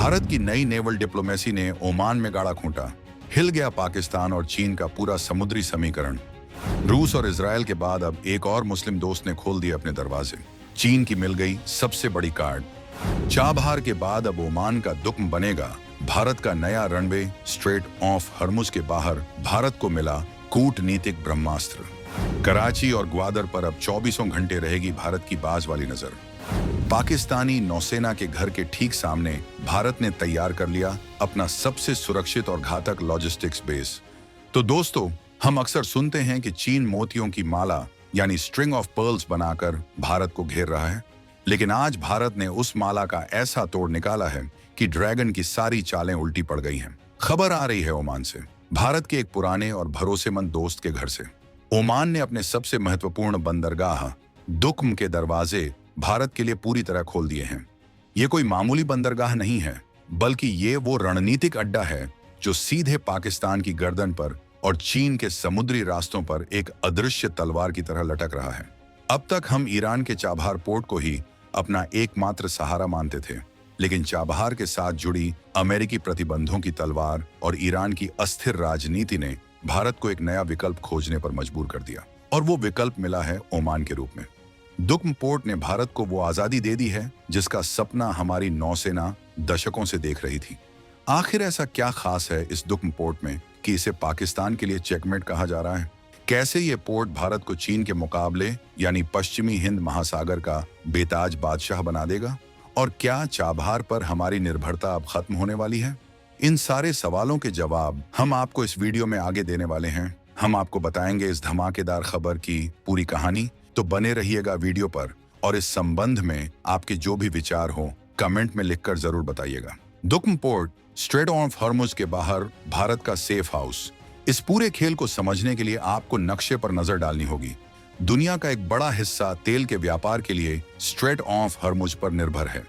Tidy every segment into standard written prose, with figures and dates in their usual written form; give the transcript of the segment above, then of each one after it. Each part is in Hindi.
भारत की नई नेवल डिप्लोमेसी ने ओमान में गाड़ा खूंटा। हिल गया पाकिस्तान और चीन का पूरा समुद्री समीकरण। रूस और इजराइल के बाद अब एक और मुस्लिम दोस्त ने खोल दिए अपने दरवाजे। चीन की मिल गई सबसे बड़ी कार्ड। चाबहार के बाद अब ओमान का दुक्म बनेगा भारत का नया रनवे। स्ट्रेट ऑफ हर्मुज के बाहर भारत को मिला कूटनीतिक ब्रह्मास्त्र। कराची और ग्वादर पर अब 24 घंटे रहेगी भारत की बाज वाली नजर। पाकिस्तानी नौसेना के घर के ठीक सामने भारत ने तैयार कर लिया अपना सबसे सुरक्षित और घातक लॉजिस्टिक्स बेस। तो दोस्तों, हम अक्सर सुनते हैं कि चीन मोतियों की माला यानी स्ट्रिंग ऑफ पर्ल्स बनाकर भारत को घेर रहा है, लेकिन आज भारत ने उस माला का ऐसा तोड़ निकाला है कि ड्रैगन की सारी चालें उल्टी पड़ गई हैं। खबर आ रही है ओमान से, भारत के एक पुराने और भरोसेमंद दोस्त के घर से। ओमान ने अपने सबसे महत्वपूर्ण बंदरगाह दुक्म के दरवाजे भारत के लिए पूरी तरह खोल दिए हैं। ये कोई मामूली बंदरगाह नहीं है, बल्कि ये वो रणनीतिक अड्डा है जो सीधे पाकिस्तान की गर्दन पर और चीन के समुद्री रास्तों पर एक अदृश्य तलवार की तरह लटक रहा है। अब तक हम ईरान के चाबहार पोर्ट को ही अपना एकमात्र सहारा मानते थे, लेकिन चाबहार के साथ जुड़ी अमेरिकी प्रतिबंधों की तलवार और ईरान की अस्थिर राजनीति ने भारत को एक नया विकल्प खोजने पर मजबूर कर दिया, और वो विकल्प मिला है ओमान के रूप में। दुक्म पोर्ट ने भारत को वो आजादी दे दी है जिसका सपना हमारी नौसेना दशकों से देख रही थी। आखिर ऐसा क्या खास है इस दुक्म पोर्ट में कि इसे पाकिस्तान के लिए चेकमेट कहा जा रहा है? कैसे ये पोर्ट भारत को चीन के मुकाबले यानी पश्चिमी हिंद महासागर का बेताज बादशाह बना देगा? और क्या चाबहार पर हमारी निर्भरता अब खत्म होने वाली है? इन सारे सवालों के जवाब हम आपको इस वीडियो में आगे देने वाले हैं। हम आपको बताएंगे इस धमाकेदार खबर की पूरी कहानी, तो बने रहिएगा वीडियो पर, और इस संबंध में आपके जो भी विचार हो कमेंट में लिखकर जरूर बताइएगा। दुक्म पोर्ट स्ट्रेट ऑफ हॉर्मुज के बाहर भारत का सेफ हाउस। इस पूरे खेल को समझने के लिए आपको नक्शे पर नजर डालनी होगी। दुनिया का एक बड़ा हिस्सा तेल के व्यापार के लिए स्ट्रेट ऑफ हॉर्मुज पर निर्भर है।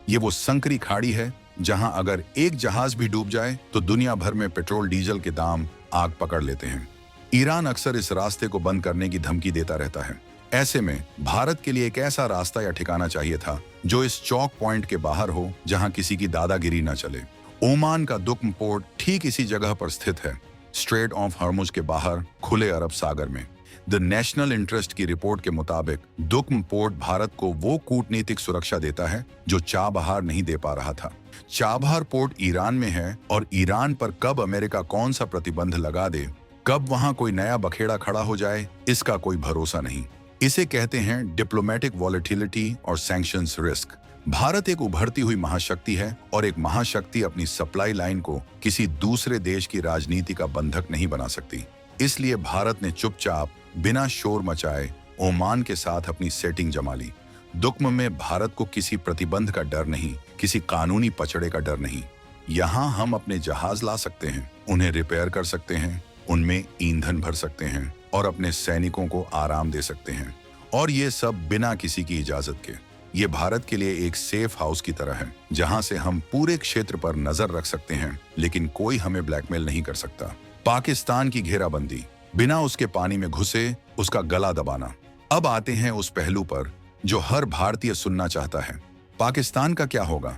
ये वो संकरी खाड़ी है जहां अगर एक जहाज भी डूब जाए तो दुनिया भर में पेट्रोल डीजल के दाम आग पकड़ लेते हैं। ईरान अक्सर इस रास्ते को बंद करने की धमकी देता रहता है। ऐसे में भारत के लिए एक ऐसा रास्ता या ठिकाना चाहिए था जो इस चौक पॉइंट के बाहर हो, जहां किसी की दादागिरी न चले। ओमान का दुक्म पोर्ट ठीक इसी जगह पर स्थित है, स्ट्रेट ऑफ हॉर्मुज के बाहर खुले अरब सागर में। द नेशनल इंटरेस्ट की रिपोर्ट के मुताबिक दुक्म पोर्ट भारत को वो कूटनीतिक सुरक्षा देता है जो चाबहार नहीं दे पा रहा था। चाबहार पोर्ट ईरान में है, और ईरान पर कब अमेरिका कौन सा प्रतिबंध लगा दे, कब वहां कोई नया बखेड़ा खड़ा हो जाए, इसका कोई भरोसा नहीं। इसे कहते हैं डिप्लोमेटिक वॉलेटिलिटी और सैंक्शंस रिस्क। भारत एक उभरती हुई महाशक्ति है, और एक महाशक्ति अपनी सप्लाई लाइन को किसी दूसरे देश की राजनीति का बंधक नहीं बना सकती। इसलिए भारत ने चुपचाप बिना शोर मचाए ओमान के साथ अपनी सेटिंग जमा ली। दुक्म में भारत को किसी प्रतिबंध का डर नहीं, किसी कानूनी पचड़े का डर नहीं। यहाँ हम अपने जहाज ला सकते हैं, उन्हें रिपेयर कर सकते हैं, उनमें ईंधन भर सकते हैं और अपने सैनिकों को आराम दे सकते हैं, और ये सब बिना किसी की इजाजत के। ये भारत के लिए एक सेफ हाउस की तरह है, जहां से हम पूरे क्षेत्र पर नजर रख सकते हैं, लेकिन कोई हमें ब्लैकमेल नहीं कर सकता। पाकिस्तान की घेराबंदी, बिना उसके पानी में घुसे उसका गला दबाना। अब आते हैं उस पहलू पर जो हर भारतीय सुनना चाहता है। पाकिस्तान का क्या होगा?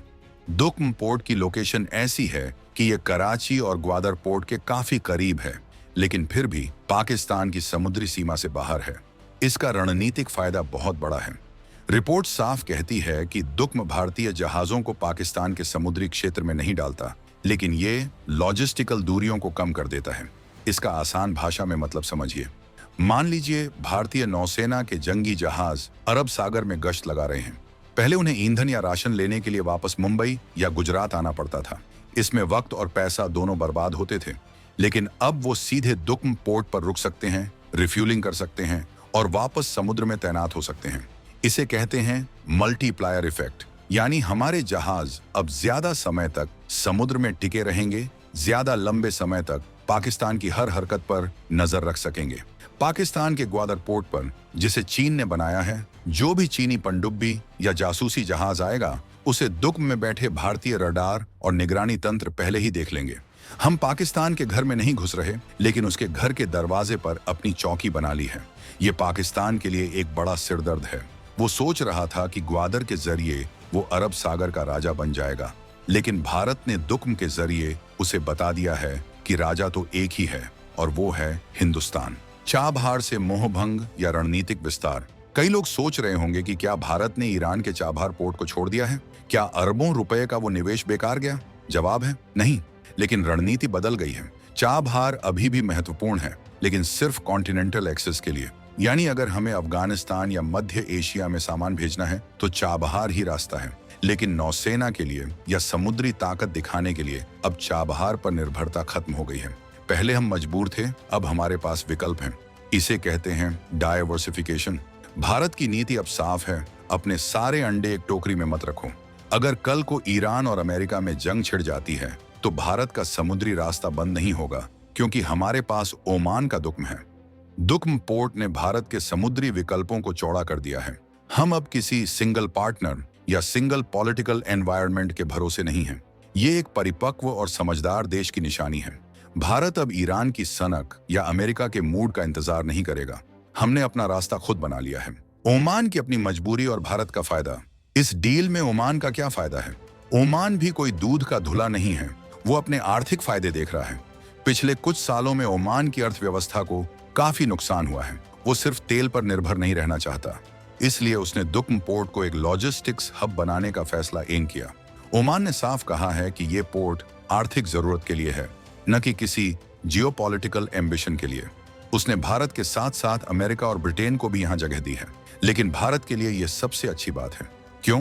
दुक्म पोर्ट की लोकेशन ऐसी है कि ये कराची और ग्वादर पोर्ट के काफी करीब है, लेकिन फिर भी पाकिस्तान की समुद्री सीमा से बाहर है। इसका रणनीतिक फायदा बहुत बड़ा है। रिपोर्ट साफ कहती है कि दुक्म भारतीय जहाजों को पाकिस्तान के समुद्री क्षेत्र में नहीं डालता, लेकिन ये लॉजिस्टिकल दूरियों को कम कर देता है। इसका आसान भाषा में मतलब समझिए। मान लीजिए भारतीय नौसेना के जंगी जहाज अरब सागर में गश्त लगा रहे हैं। पहले उन्हें ईंधन या राशन लेने के लिए वापस मुंबई या गुजरात आना पड़ता था। इसमें वक्त और पैसा दोनों बर्बाद होते थे, लेकिन अब वो सीधे दुक्म पोर्ट पर रुक सकते हैं, रिफ्यूलिंग कर सकते हैं और वापस समुद्र में तैनात हो सकते हैं। इसे कहते हैं मल्टीप्लायर इफेक्ट, यानी हमारे जहाज अब ज्यादा समय तक समुद्र में टिके रहेंगे, ज्यादा लंबे समय तक पाकिस्तान की हर हरकत पर नजर रख सकेंगे। पाकिस्तान के ग्वादर पोर्ट पर, जिसे चीन ने बनाया है, जो भी चीनी पनडुब्बी या जासूसी जहाज आएगा उसे दुक्म में बैठे भारतीय रडार और निगरानी तंत्र पहले ही देख लेंगे। हम पाकिस्तान के घर में नहीं घुस रहे, लेकिन उसके घर के दरवाजे पर अपनी चौकी बना ली है। ये पाकिस्तान के लिए एक बड़ा सिरदर्द है। वो सोच रहा था कि ग्वादर के जरिए वो अरब सागर का राजा बन जाएगा, लेकिन भारत ने दुक्म के जरिए उसे बता दिया है कि राजा तो एक ही है और वो है हिंदुस्तान। चाबहार से मोहभंग या रणनीतिक विस्तार। कई लोग सोच रहे होंगे कि क्या भारत ने ईरान के चाबहार पोर्ट को छोड़ दिया है? क्या अरबों रुपए का वो निवेश बेकार गया? जवाब है नहीं, लेकिन रणनीति बदल गई है। चाबहार अभी भी महत्वपूर्ण है, लेकिन सिर्फ कॉन्टिनेंटल एक्सेस के लिए। यानी अगर हमें अफगानिस्तान या मध्य एशिया में सामान भेजना है तो चाबहार ही रास्ता है, लेकिन नौसेना के लिए या समुद्री ताकत दिखाने के लिए अब चाबहार पर निर्भरता खत्म हो गई है। पहले हम मजबूर थे, अब हमारे पास विकल्प हैं। इसे कहते हैं डायवर्सिफिकेशन। भारत की नीति अब साफ है, अपने सारे अंडे एक टोकरी में मत रखो। अगर कल को ईरान और अमेरिका में जंग छिड़ जाती है तो भारत का समुद्री रास्ता बंद नहीं होगा, क्योंकि हमारे पास ओमान का दुक्म है। दुक्म पोर्ट ने भारत के समुद्री विकल्पों को चौड़ा कर दिया है। हम अब किसी सिंगल पार्टनर या सिंगल पॉलिटिकल एनवायरनमेंट के भरोसे नहीं हैं। ये एक परिपक्व और समझदार देश की निशानी है। भारत अब ईरान की सनक या अमेरिका के मूड का इंतजार नहीं करेगा। हमने अपना रास्ता खुद बना लिया है। ओमान की अपनी मजबूरी और भारत का फायदा। इस डील में ओमान का क्या फायदा है? ओमान भी कोई दूध का धुला नहीं है, वो अपने आर्थिक फायदे देख रहा है। पिछले कुछ सालों में ओमान की अर्थव्यवस्था को काफी नुकसान हुआ है। वो सिर्फ तेल पर निर्भर नहीं रहना चाहता, इसलिए उसने दुक्म पोर्ट को एक लॉजिस्टिक्स हब बनाने का फैसला एम किया। ओमान ने साफ कहा है कि ये पोर्ट आर्थिक जरूरत के लिए है, न कि किसी जियोपॉलिटिकल एम्बिशन के लिए। उसने भारत के साथ साथ अमेरिका और ब्रिटेन को भी यहाँ जगह दी है। लेकिन भारत के लिए यह सबसे अच्छी बात है। क्यों?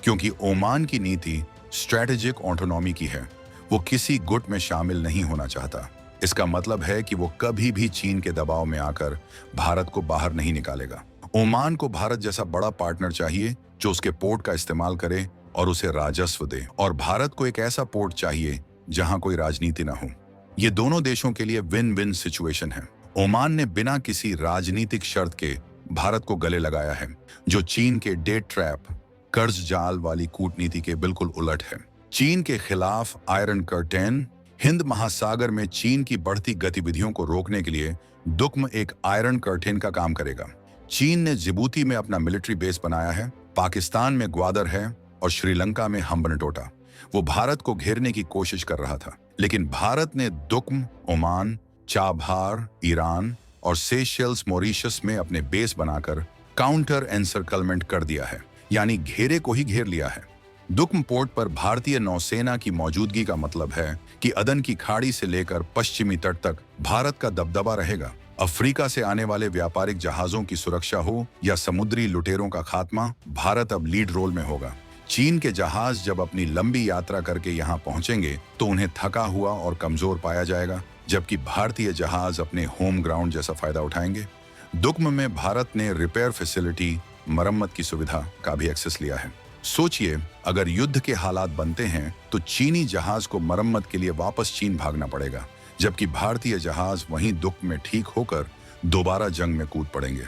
क्योंकि ओमान की नीति स्ट्रेटेजिक ऑटोनॉमी की है। वो किसी गुट में शामिल नहीं होना चाहता। इसका मतलब है कि वो कभी भी चीन के दबाव में आकर भारत को बाहर नहीं निकालेगा। ओमान को भारत जैसा बड़ा पार्टनर चाहिए जो उसके पोर्ट का इस्तेमाल करे और उसे राजस्व दे, और भारत को एक ऐसा पोर्ट चाहिए जहां कोई राजनीति ना हो। ये दोनों देशों के लिए विन विन सिचुएशन है। ओमान ने बिना किसी राजनीतिक शर्त के भारत को गले लगाया है, जो चीन के डेट ट्रैप, कर्ज जाल वाली कूटनीति के बिल्कुल उलट है। चीन के खिलाफ आयरन कर्टेन। हिंद महासागर में चीन की बढ़ती गतिविधियों को रोकने के लिए दुक्म एक आयरन कर्टेन का काम करेगा। चीन ने जिबूती में अपना मिलिट्री बेस बनाया है, पाकिस्तान में ग्वादर है और श्रीलंका में हम्बनटोटा। वो भारत को घेरने की कोशिश कर रहा था, लेकिन भारत ने दुक्म, ओमान, चाबहार, ईरान और सेशेल्स, मॉरिशस में अपने बेस बनाकर काउंटर एनसर्कलमेंट कर दिया है, यानी घेरे को ही घेर लिया है। दुक्म पोर्ट पर भारतीय नौसेना की मौजूदगी का मतलब है कि अदन की खाड़ी से लेकर पश्चिमी तट तक भारत का दबदबा रहेगा। अफ्रीका से आने वाले व्यापारिक जहाजों की सुरक्षा हो या समुद्री लुटेरों का खात्मा, भारत अब लीड रोल में होगा। चीन के जहाज जब अपनी लंबी यात्रा करके यहाँ पहुंचेंगे तो उन्हें थका हुआ और कमजोर पाया जाएगा, जबकि भारतीय जहाज अपने होम ग्राउंड जैसा फायदा उठाएंगे। दुक्म में भारत ने रिपेयर फैसिलिटी, मरम्मत की सुविधा का भी एक्सेस लिया है। सोचिए, अगर युद्ध के हालात बनते हैं तो चीनी जहाज को मरम्मत के लिए वापस चीन भागना पड़ेगा, जबकि भारतीय जहाज वहीं दुक्म में ठीक होकर दोबारा जंग में कूद पड़ेंगे।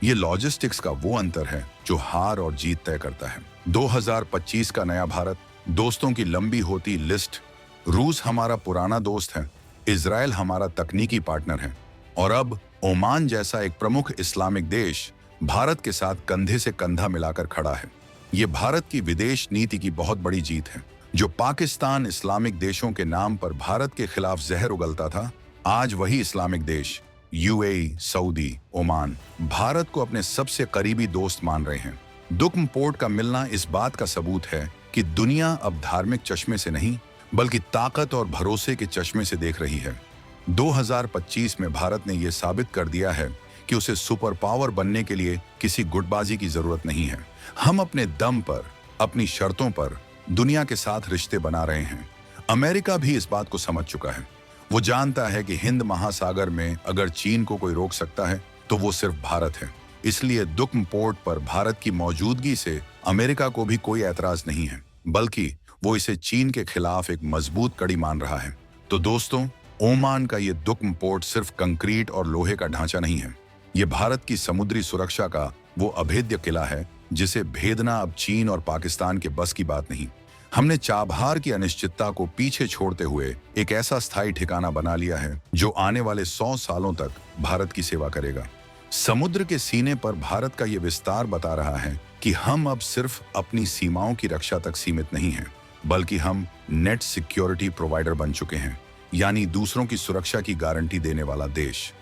ये लॉजिस्टिक्स का वो अंतर है जो हार और जीत तय करता है। 2025 का नया भारत। दोस्तों की लंबी होती लिस्ट। रूस हमारा पुराना दोस्त है, इजराइल हमारा तकनीकी पार्टनर है, और अब ओमान जैसा एक प्रमुख इस्लामिक देश भारत के साथ कंधे से कंधा मिलाकर खड़ा है। ये भारत की विदेश नीति की बहुत बड़ी जीत है। जो पाकिस्तान इस्लामिक देशों के नाम पर भारत के खिलाफ जहर उगलता था, आज वही इस्लामिक देश यूएई, सऊदी, ओमान भारत को अपने सबसे करीबी दोस्त मान रहे हैं। दुक्म पोर्ट का मिलना इस बात का सबूत है कि दुनिया अब धार्मिक चश्मे से नहीं, बल्कि ताकत और भरोसे के चश्मे से देख रही है। 2025 में भारत ने यह साबित कर दिया है कि उसे सुपर पावर बनने के लिए किसी गुटबाजी की जरूरत नहीं है। हम अपने दम पर, अपनी शर्तों पर दुनिया के साथ रिश्ते बना रहे हैं। अमेरिका भी इस बात को समझ चुका है। वो जानता है कि हिंद महासागर में अगर चीन को कोई रोक सकता है तो वो सिर्फ भारत है। इसलिए दुक्म पोर्ट पर भारत की मौजूदगी से अमेरिका को भी कोई ऐतराज नहीं है, बल्कि वो इसे चीन के खिलाफ एक मजबूत कड़ी मान रहा है। तो दोस्तों, ओमान का ये दुक्म पोर्ट सिर्फ कंक्रीट और लोहे का ढांचा नहीं है। ये भारत की समुद्री सुरक्षा का वो अभेद्य किला है जिसे भेदना अब चीन और पाकिस्तान के बस की बात नहीं। हमने चाबहार की अनिश्चितता को पीछे छोड़ते हुए एक ऐसा स्थायी ठिकाना बना लिया है जो आने वाले 100 सालों तक भारत की सेवा करेगा। समुद्र के सीने पर भारत का ये विस्तार बता रहा है कि हम अब सिर्फ अपनी सीमाओं की रक्षा तक सीमित नहीं हैं, बल्कि हम नेट सिक्योरिटी प्रोवाइडर बन चुके हैं, यानी दूसरों की सुरक्षा की गारंटी देने वाला देश।